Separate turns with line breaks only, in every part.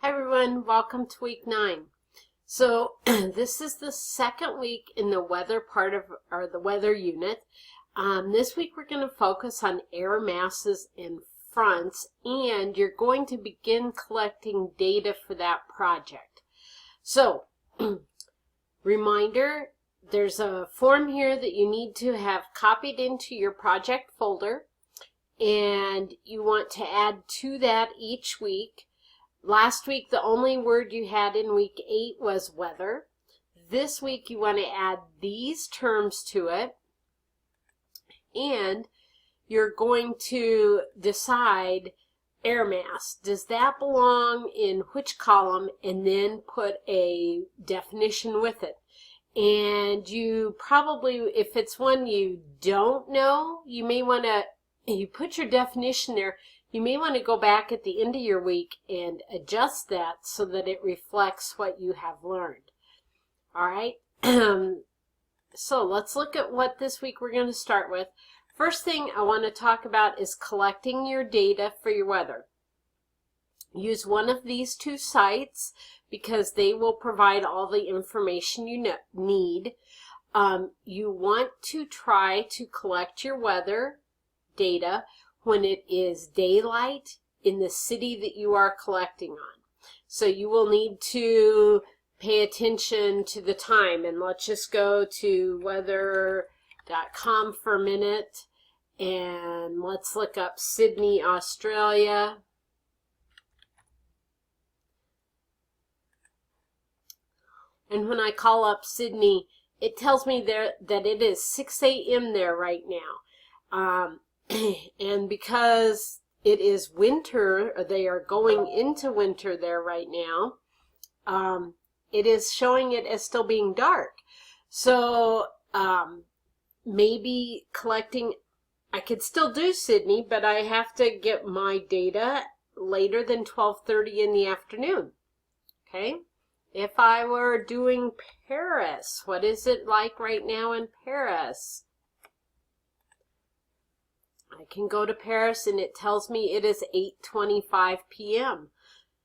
Hi everyone, welcome to week 9. So this is the second week in the weather part of the weather unit. This week we're going to focus on air masses and fronts, and you're going to begin collecting data for that project. So reminder, there's a form here that you need to have copied into your project folder, and you want to add to that each week. Last week, the only word you had in week 8 was weather. This week, you want to add these terms to it, and you're going to decide air mass. Does that belong in which column? And then put a definition with it. And you probably, if it's one you don't know, you may want to, you put your definition there. You may want to go back at the end of your week and adjust that so that it reflects what you have learned. All right, so let's look at what this week we're going to start with. First thing I want to talk about is collecting your data for your weather. Use one of these two sites because they will provide all the information you need. You want to try to collect your weather data when it is daylight in the city that you are collecting on. So you will need to pay attention to the time, and let's just go to weather.com for a minute, and let's look up Sydney, Australia. And when I call up Sydney, it tells me there that it is 6 a.m. there right now. And because it is winter, or they are going into winter there right now, it is showing it as still being dark. So maybe collecting, I could still do Sydney, but I have to get my data later than 12:30 in the afternoon. Okay? If I were doing Paris, what is it like right now in Paris? I can go to Paris and it tells me it is 8:25 p.m.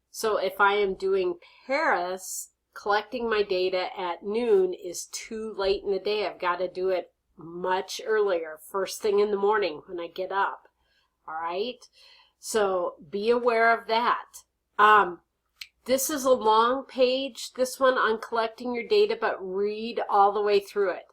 So if I am doing Paris, collecting my data at noon is too late in the day. I've got to do it much earlier, first thing in the morning when I get up. All right? So be aware of that. This is a long page, this one on collecting your data, but read all the way through it.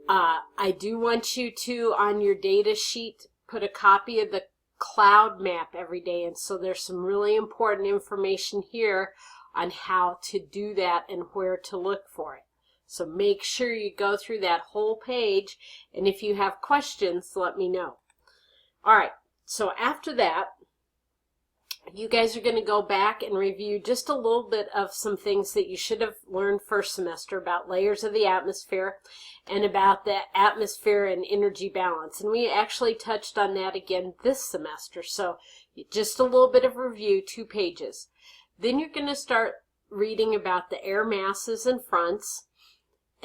I do want you to, on your data sheet, put a copy of the cloud map every day, and so there's some really important information here on how to do that and where to look for it. So make sure you go through that whole page, and if you have questions, let me know. All right, so after that, you guys are going to go back and review just a little bit of some things that you should have learned first semester about layers of the atmosphere and about the atmosphere and energy balance. And we actually touched on that again this semester. So just a little bit of review, 2 pages. Then you're going to start reading about the air masses and fronts.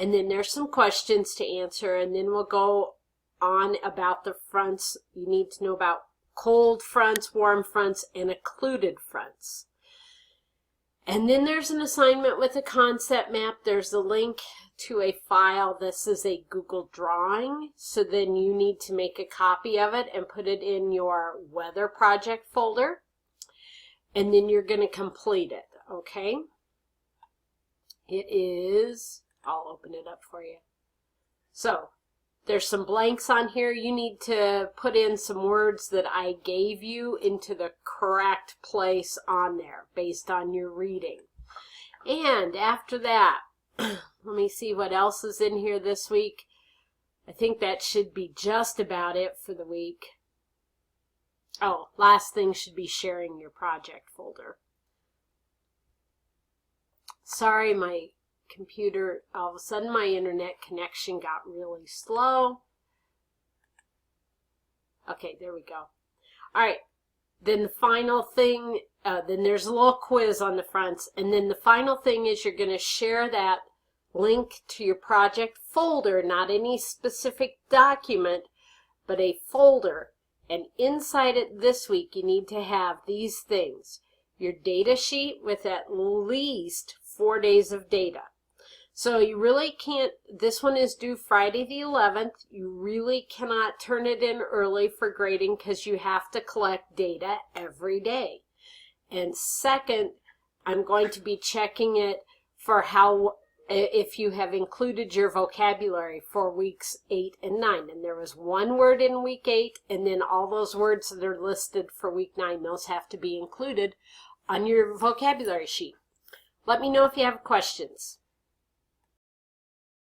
And then there's some questions to answer. And then we'll go on about the fronts. You need to know about cold fronts, warm fronts, and occluded fronts. And then there's an assignment with a concept map. There's a link to a file. This is a Google drawing, so then you need to make a copy of it and put it in your weather project folder, and then you're going to complete it, okay? It is, I'll open it up for you. So there's some blanks on here. You need to put in some words that I gave you into the correct place on there based on your reading. And after that, let me see what else is in here this week. I think that should be just about it for the week. Oh, last thing should be sharing your project folder. Sorry, my computer, all of a sudden my internet connection got really slow. Okay, there we go. All right, then the final thing, then there's a little quiz on the fronts, and then the final thing is you're going to share that link to your project folder, not any specific document, but a folder. And inside it this week, you need to have these things: your data sheet with at least 4 days of data. So you really can't, this one is due Friday the 11th. You really cannot turn it in early for grading because you have to collect data every day. And second, I'm going to be checking it for if you have included your vocabulary for weeks 8 and 9. And there was one word in week 8, and then all those words that are listed for week 9, those have to be included on your vocabulary sheet. Let me know if you have questions.